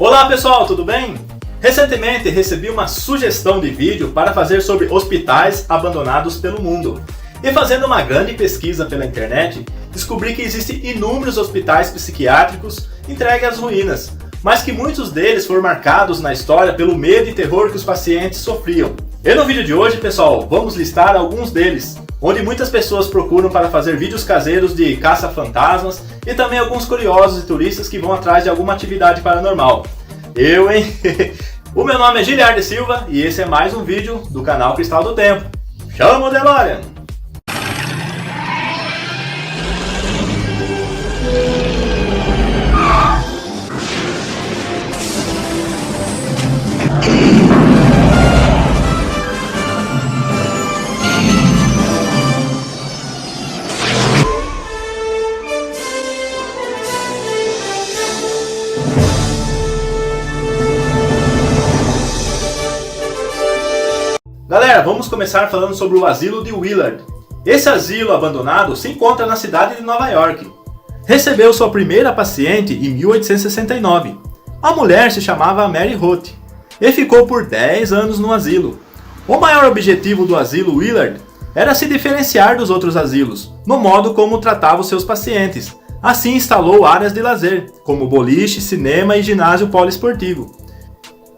Olá pessoal, tudo bem? Recentemente recebi uma sugestão de vídeo para fazer sobre hospitais abandonados pelo mundo. E fazendo uma grande pesquisa pela internet, descobri que existem inúmeros hospitais psiquiátricos entregues às ruínas, mas que muitos deles foram marcados na história pelo medo e terror que os pacientes sofriam. E no vídeo de hoje, pessoal, vamos listar alguns deles, onde muitas pessoas procuram para fazer vídeos caseiros de caça-fantasmas e também alguns curiosos e turistas que vão atrás de alguma atividade paranormal. Eu, hein? O meu nome é Giliardi Silva e esse é mais um vídeo do canal Cristal do Tempo. Chama o DeLorean! Galera, vamos começar falando sobre o asilo de Willard. Esse asilo abandonado se encontra na cidade de Nova York. Recebeu sua primeira paciente em 1869. A mulher se chamava Mary Roth e ficou por 10 anos no asilo. O maior objetivo do asilo Willard era se diferenciar dos outros asilos, no modo como tratava os seus pacientes. Assim instalou áreas de lazer, como boliche, cinema e ginásio poliesportivo.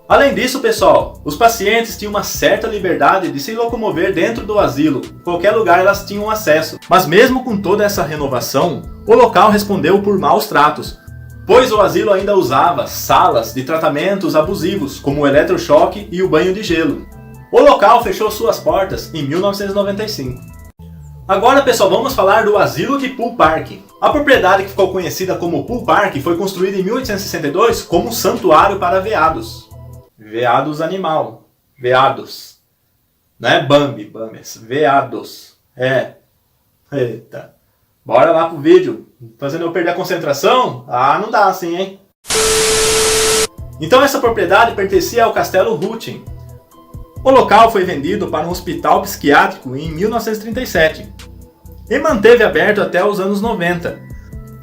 Além disso, pessoal, os pacientes tinham uma certa liberdade de se locomover dentro do asilo, qualquer lugar elas tinham acesso. Mas mesmo com toda essa renovação, o local respondeu por maus tratos, pois o asilo ainda usava salas de tratamentos abusivos, como o eletrochoque e o banho de gelo. O local fechou suas portas em 1995. Agora, pessoal, vamos falar do asilo de Pool Park. A propriedade que ficou conhecida como Pool Park foi construída em 1862 como um santuário para veados. Veados animal. Veados. Não é Bambi, veados. É. Eita. Bora lá pro vídeo. Fazendo eu perder a concentração? Ah, não dá assim, hein? Então essa propriedade pertencia ao Castelo Ruthven. O local foi vendido para um hospital psiquiátrico em 1937 e manteve aberto até os anos 90.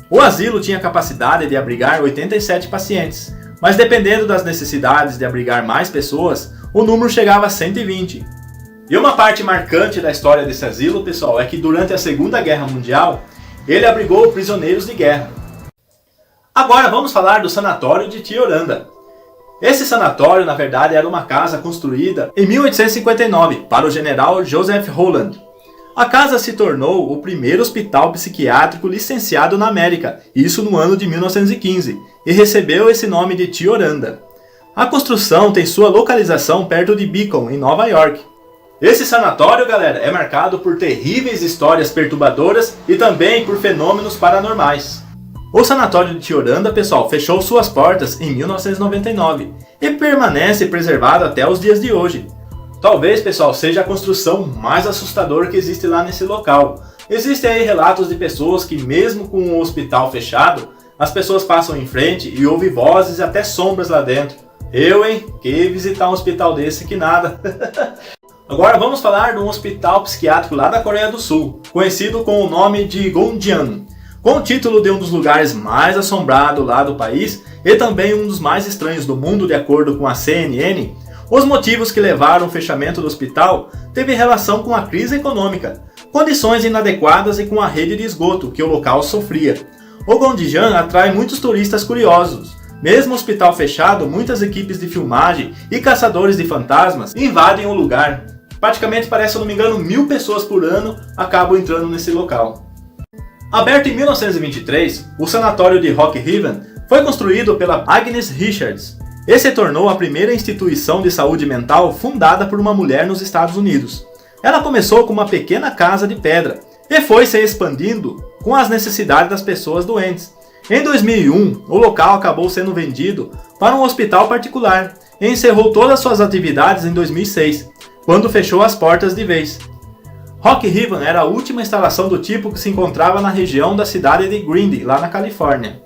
O asilo tinha capacidade de abrigar 87 pacientes, mas dependendo das necessidades de abrigar mais pessoas, o número chegava a 120. E uma parte marcante da história desse asilo, pessoal, é que durante a Segunda Guerra Mundial, ele abrigou prisioneiros de guerra. Agora vamos falar do sanatório de Tioranda. Esse sanatório, na verdade, era uma casa construída em 1859 para o general Joseph Holland. A casa se tornou o primeiro hospital psiquiátrico licenciado na América, isso no ano de 1915, e recebeu esse nome de Tioranda. A construção tem sua localização perto de Beacon, em Nova York. Esse sanatório, galera, é marcado por terríveis histórias perturbadoras e também por fenômenos paranormais. O sanatório de Tioranda, pessoal, fechou suas portas em 1999 e permanece preservado até os dias de hoje. Talvez, pessoal, seja a construção mais assustadora que existe lá nesse local. Existem aí relatos de pessoas que, mesmo com o hospital fechado, as pessoas passam em frente e ouvem vozes e até sombras lá dentro. Eu, hein? Que visitar um hospital desse que nada. Agora vamos falar de um hospital psiquiátrico lá da Coreia do Sul, conhecido com o nome de Gonjiam, com o título de um dos lugares mais assombrados lá do país e também um dos mais estranhos do mundo, de acordo com a CNN. Os motivos que levaram ao fechamento do hospital teve relação com a crise econômica, condições inadequadas e com a rede de esgoto que o local sofria. O Gonjiam atrai muitos turistas curiosos. Mesmo o hospital fechado, muitas equipes de filmagem e caçadores de fantasmas invadem o lugar. Praticamente, parece, se eu não me engano, 1000 pessoas por ano acabam entrando nesse local. Aberto em 1923, o sanatório de Rock Haven foi construído pela Agnes Richards e se tornou a primeira instituição de saúde mental fundada por uma mulher nos Estados Unidos. Ela começou com uma pequena casa de pedra e foi se expandindo com as necessidades das pessoas doentes. Em 2001, o local acabou sendo vendido para um hospital particular e encerrou todas suas atividades em 2006, quando fechou as portas de vez. Rock Haven era a última instalação do tipo que se encontrava na região da cidade de Grundy, lá na Califórnia.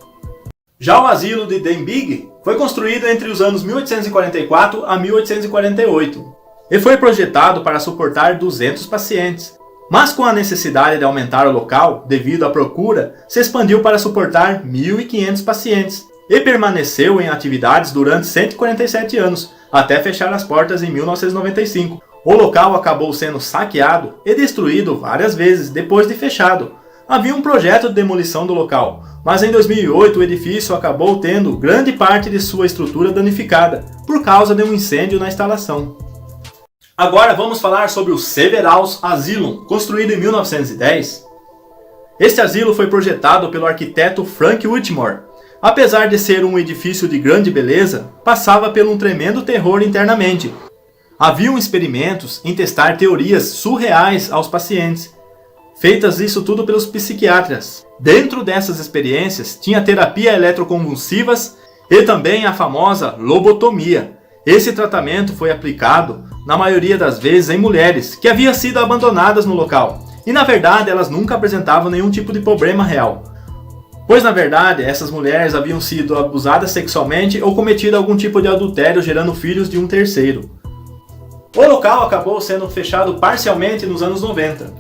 Já o asilo de Denbigh foi construído entre os anos 1844 a 1848 e foi projetado para suportar 200 pacientes. Mas com a necessidade de aumentar o local, devido à procura, se expandiu para suportar 1.500 pacientes. e permaneceu em atividades durante 147 anos, até fechar as portas em 1995. O local acabou sendo saqueado e destruído várias vezes depois de fechado. Havia um projeto de demolição do local, mas em 2008 o edifício acabou tendo grande parte de sua estrutura danificada por causa de um incêndio na instalação. Agora vamos falar sobre o Severaus Asylum, construído em 1910. Este asilo foi projetado pelo arquiteto Frank Whitmore. Apesar de ser um edifício de grande beleza, passava por um tremendo terror internamente. Haviam experimentos em testar teorias surreais aos pacientes, feitas isso tudo pelos psiquiatras. Dentro dessas experiências tinha terapia eletroconvulsivas e também a famosa lobotomia. Esse tratamento foi aplicado, na maioria das vezes, em mulheres que haviam sido abandonadas no local. E na verdade elas nunca apresentavam nenhum tipo de problema real. Pois na verdade essas mulheres haviam sido abusadas sexualmente ou cometido algum tipo de adultério gerando filhos de um terceiro. O local acabou sendo fechado parcialmente nos anos 90,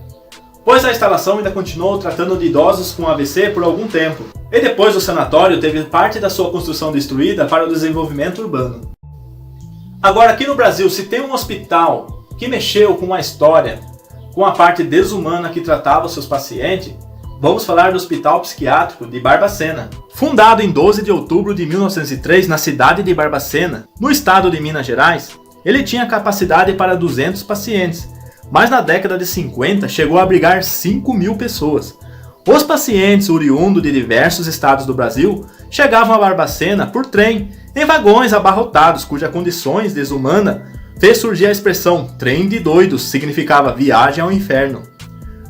pois a instalação ainda continuou tratando de idosos com AVC por algum tempo. E depois o sanatório teve parte da sua construção destruída para o desenvolvimento urbano. Agora aqui no Brasil, se tem um hospital que mexeu com a história, com a parte desumana que tratava seus pacientes, vamos falar do Hospital Psiquiátrico de Barbacena. Fundado em 12 de outubro de 1903 na cidade de Barbacena, no estado de Minas Gerais, ele tinha capacidade para 200 pacientes, mas na década de 50 chegou a abrigar 5.000 pessoas. Os pacientes oriundos de diversos estados do Brasil chegavam a Barbacena por trem, em vagões abarrotados, cujas condições desumanas fez surgir a expressão trem de doidos, significava viagem ao inferno.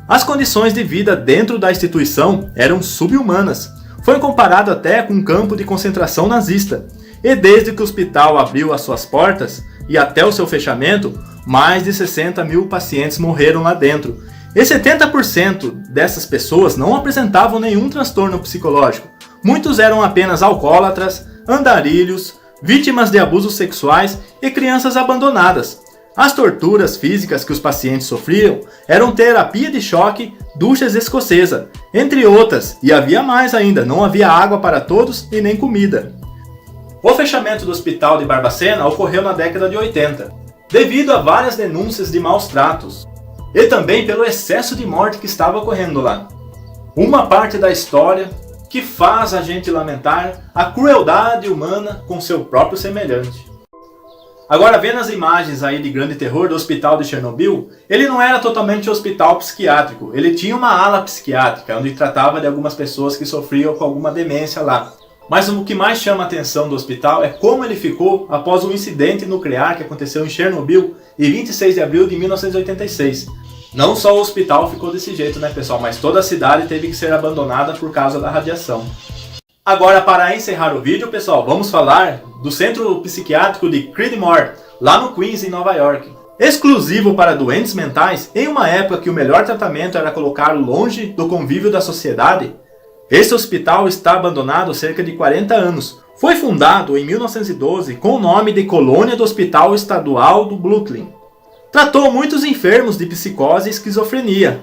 As condições de vida dentro da instituição eram subhumanas. Foi comparado até com um campo de concentração nazista. E desde que o hospital abriu as suas portas e até o seu fechamento, mais de 60.000 pacientes morreram lá dentro. E 70% dessas pessoas não apresentavam nenhum transtorno psicológico. Muitos eram apenas alcoólatras, andarilhos, vítimas de abusos sexuais e crianças abandonadas. As torturas físicas que os pacientes sofriam eram terapia de choque, duchas escocesa, entre outras, e havia mais ainda, não havia água para todos e nem comida. O fechamento do hospital de Barbacena ocorreu na década de 80, devido a várias denúncias de maus tratos, e também pelo excesso de morte que estava ocorrendo lá. Uma parte da história que faz a gente lamentar a crueldade humana com seu próprio semelhante. Agora, vendo as imagens aí de grande terror do hospital de Chernobyl, ele não era totalmente um hospital psiquiátrico, ele tinha uma ala psiquiátrica, onde tratava de algumas pessoas que sofriam com alguma demência lá. Mas o que mais chama a atenção do hospital é como ele ficou após o incidente nuclear que aconteceu em Chernobyl em 26 de abril de 1986. Não só o hospital ficou desse jeito, né, pessoal, mas toda a cidade teve que ser abandonada por causa da radiação. Agora, para encerrar o vídeo, pessoal, vamos falar do Centro Psiquiátrico de Creedmoor, lá no Queens, em Nova York. Exclusivo para doentes mentais, em uma época que o melhor tratamento era colocá-lo longe do convívio da sociedade, esse hospital está abandonado há cerca de 40 anos. Foi fundado em 1912 com o nome de Colônia do Hospital Estadual do Brooklyn. Tratou muitos enfermos de psicose e esquizofrenia.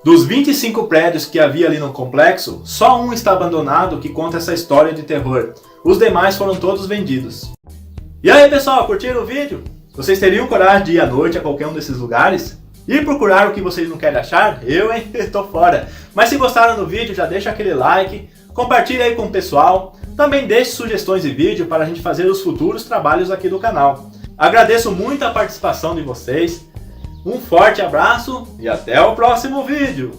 Dos 25 prédios que havia ali no complexo, só um está abandonado que conta essa história de terror. Os demais foram todos vendidos. E aí, pessoal, curtiram o vídeo? Vocês teriam coragem de ir à noite a qualquer um desses lugares? E procurar o que vocês não querem achar? Eu, hein? Tô fora. Mas se gostaram do vídeo, já deixa aquele like, compartilha aí com o pessoal. Também deixe sugestões de vídeo para a gente fazer os futuros trabalhos aqui do canal. Agradeço muito a participação de vocês. Um forte abraço e até o próximo vídeo!